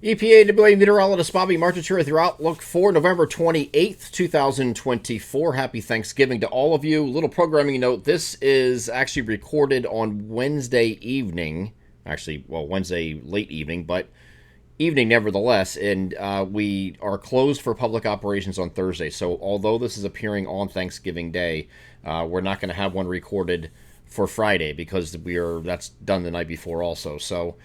EPA WA meteorologist Bobby Martich here with your outlook for November 28th, 2024. Happy Thanksgiving to all of you. Little programming note, this is actually recorded on Wednesday evening. Actually, well, Wednesday late evening, but evening nevertheless. And we are closed for public operations on Thursday. So although this is appearing on Thanksgiving Day, we're not going to have one recorded for Friday because that's done the night before also. So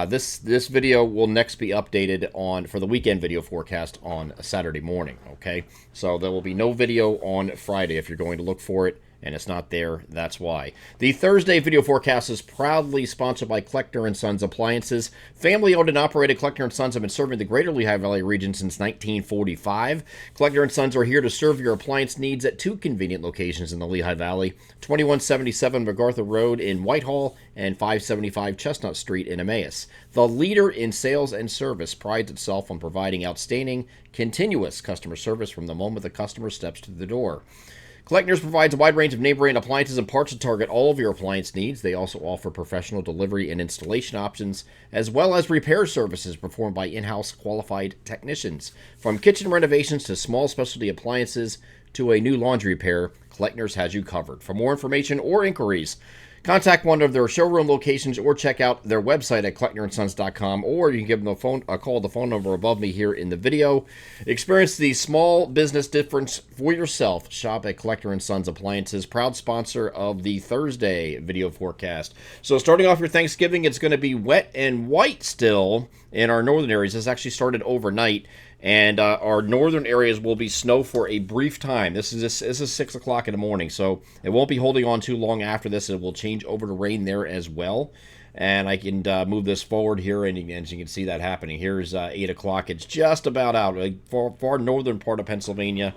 this video will next be updated on for the weekend video forecast on Saturday morning. Okay, so there will be no video on Friday if you're going to look for it. And it's not there, that's why. The Thursday video forecast is proudly sponsored by Kleckner & Sons Appliances. Family-owned and operated, Kleckner & Sons have been serving the greater Lehigh Valley region since 1945. Kleckner & Sons are here to serve your appliance needs at two convenient locations in the Lehigh Valley, 2177 MacArthur Road in Whitehall and 575 Chestnut Street in Emmaus. The leader in sales and service prides itself on providing outstanding, continuous customer service from the moment the customer steps to the door. Kleckner's provides a wide range of name brand appliances and parts to target all of your appliance needs. They also offer professional delivery and installation options, as well as repair services performed by in-house qualified technicians. From kitchen renovations to small specialty appliances to a new laundry repair, Kleckner's has you covered. For more information or inquiries, contact one of their showroom locations or check out their website at klecknerandsons.com, or you can give them a call the phone number above me here in the video. Experience the small business difference for yourself. Shop at Kleckner & Sons Appliances, proud sponsor of the Thursday video forecast. So starting off your Thanksgiving, it's going to be wet and white still in our northern areas. This actually started overnight. And our northern areas will be snow for a brief time. This is 6 o'clock in the morning, so it won't be holding on too long after this. It will change over to rain there as well. And I can move this forward here, and as you can see that happening. Here's 8 o'clock. It's just about out. Like far northern part of Pennsylvania.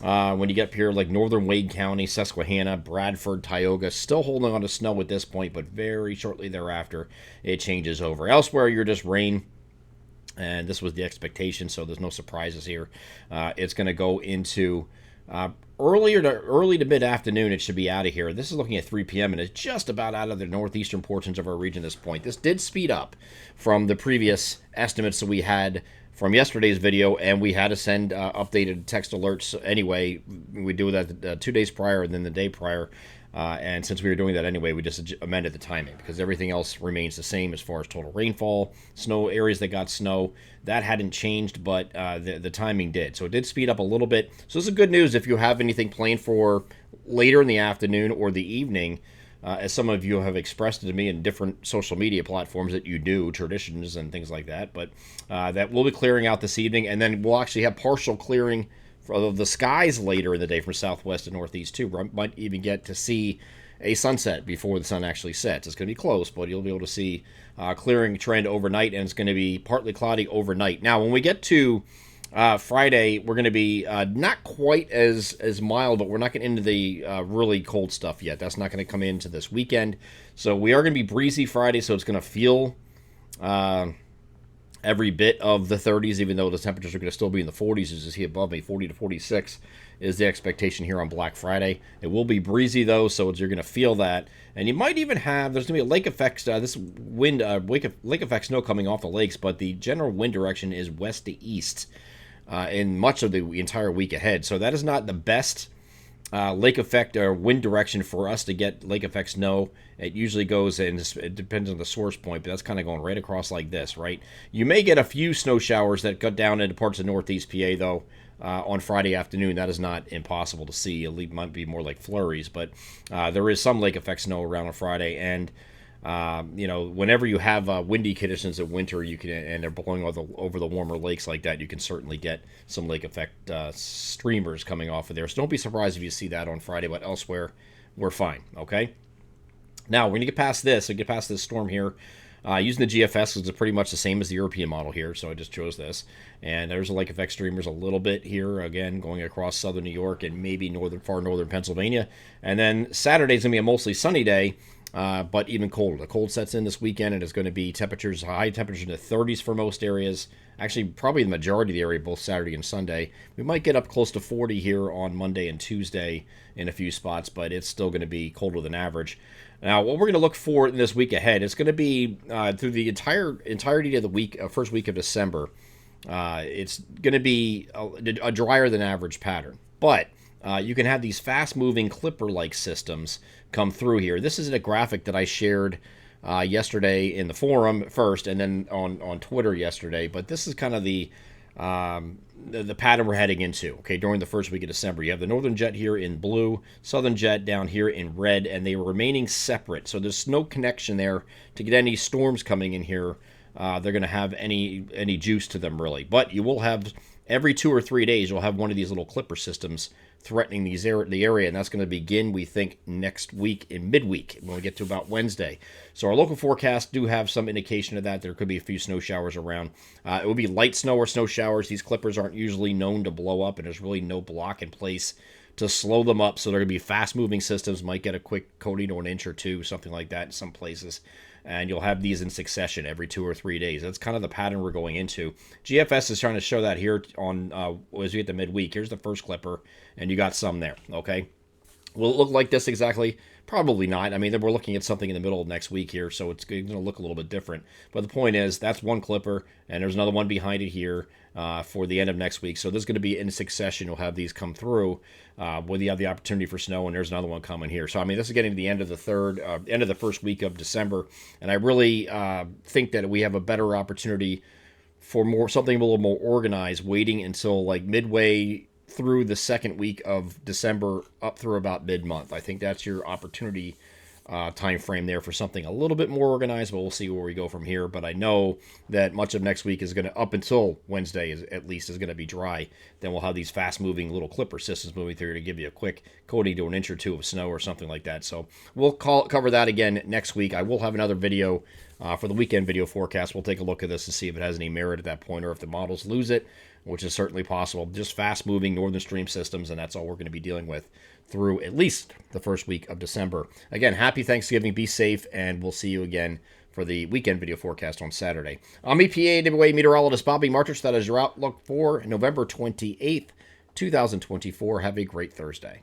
When you get up here, like northern Wade County, Susquehanna, Bradford, Tioga, still holding on to snow at this point, but very shortly thereafter, it changes over. Elsewhere, you're just rain. And this was the expectation, so there's no surprises here. It's going to go into early to mid-afternoon. It should be out of here. This is looking at 3 p.m., and it's just about out of the northeastern portions of our region at this point. This did speed up from the previous estimates that we had from yesterday's video, and we had to send updated text alerts anyway. We do that 2 days prior and then the day prior. And since we were doing that anyway, we just amended the timing because everything else remains the same as far as total rainfall, snow areas that got snow. That hadn't changed, but the timing did. So it did speed up a little bit. So this is good news if you have anything planned for later in the afternoon or the evening, as some of you have expressed it to me in different social media platforms that you do, traditions and things like that. But that will be clearing out this evening, and then we'll actually have partial clearing of the skies later in the day from southwest to northeast too. We might even get to see a sunset before the sun actually sets. It's going to be close, but you'll be able to see clearing trend overnight, and it's going to be partly cloudy overnight. Now, when we get to Friday, we're going to be not quite as mild, but we're not getting into the really cold stuff yet. That's not going to come into this weekend. So we are going to be breezy Friday, so it's going to feel every bit of the 30s, even though the temperatures are going to still be in the 40s, as you see above me. 40 to 46 is the expectation here on Black Friday. It will be breezy, though, so you're going to feel that. And you might even have, there's going to be a lake effect, lake effect snow coming off the lakes, but the general wind direction is west to east in much of the entire week ahead. So that is not the best lake effect or wind direction for us to get lake effect snow. It usually goes, and it depends on the source point, but that's kind of going right across like this, right? You may get a few snow showers that cut down into parts of northeast PA, though, on Friday afternoon. That is not impossible to see. It might be more like flurries, but there is some lake effect snow around on Friday, and whenever you have windy conditions in winter, you can, and they're blowing over the warmer lakes like that, you can certainly get some lake effect streamers coming off of there. So don't be surprised if you see that on Friday, but elsewhere, we're fine, okay? Now, we're going to get past this storm here. Using the GFS, it's pretty much the same as the European model here, so I just chose this. And there's a lake effect streamers a little bit here, again, going across southern New York and maybe far northern Pennsylvania. And then Saturday's going to be a mostly sunny day. but even colder. The cold sets in this weekend, and it's going to be high temperatures in the 30s for most areas. Actually, probably the majority of the area, both Saturday and Sunday. We might get up close to 40 here on Monday and Tuesday in a few spots, but it's still going to be colder than average. Now, what we're going to look for in this week ahead, it's going to be through the entirety of the week, first week of December. It's going to be a drier than average pattern, but you can have these fast-moving clipper-like systems come through here. This is a graphic that I shared yesterday in the forum first, and then on Twitter yesterday. But this is kind of the pattern we're heading into. Okay, during the first week of December, you have the northern jet here in blue, southern jet down here in red, and they are remaining separate. So there's no connection there to get any storms coming in here. They're going to have any juice to them really, but you will have every 2 or 3 days you'll have one of these little clipper systems threatening the area, and that's going to begin, we think, next week in midweek when we get to about Wednesday. So our local forecasts do have some indication of that. There could be a few snow showers around. It will be light snow or snow showers. These clippers aren't usually known to blow up, and there's really no block in place to slow them up. So they're going to be fast-moving systems. Might get a quick coating or an inch or two, something like that in some places. And you'll have these in succession every 2 or 3 days. That's kind of the pattern we're going into. GFS is trying to show that here on as we get to midweek. Here's the first clipper, and you got some there, okay? Will it look like this exactly? Probably not. I mean, we're looking at something in the middle of next week here, so it's going to look a little bit different. But the point is, that's one clipper, and there's another one behind it here for the end of next week. So this is going to be in succession. You'll have these come through where you have the opportunity for snow, and there's another one coming here. So, I mean, this is getting to the end of the first week of December, and I really think that we have a better opportunity for something a little more organized, waiting until like midway through the second week of December up through about mid-month. I think that's your opportunity time frame there for something a little bit more organized, but we'll see where we go from here. But I know that much of next week is going to, up until Wednesday at least, is going to be dry. Then we'll have these fast-moving little clipper systems moving through to give you a quick coating to an inch or two of snow or something like that. So we'll cover that again next week. I will have another video for the weekend video forecast. We'll take a look at this and see if it has any merit at that point or if the models lose it, which is certainly possible. Just fast-moving northern stream systems, and that's all we're going to be dealing with through at least the first week of December. Again, happy Thanksgiving, be safe, and we'll see you again for the weekend video forecast on Saturday. I'm EPA meteorologist Bobby Martich. That is your outlook for November 28th, 2024. Have a great Thursday.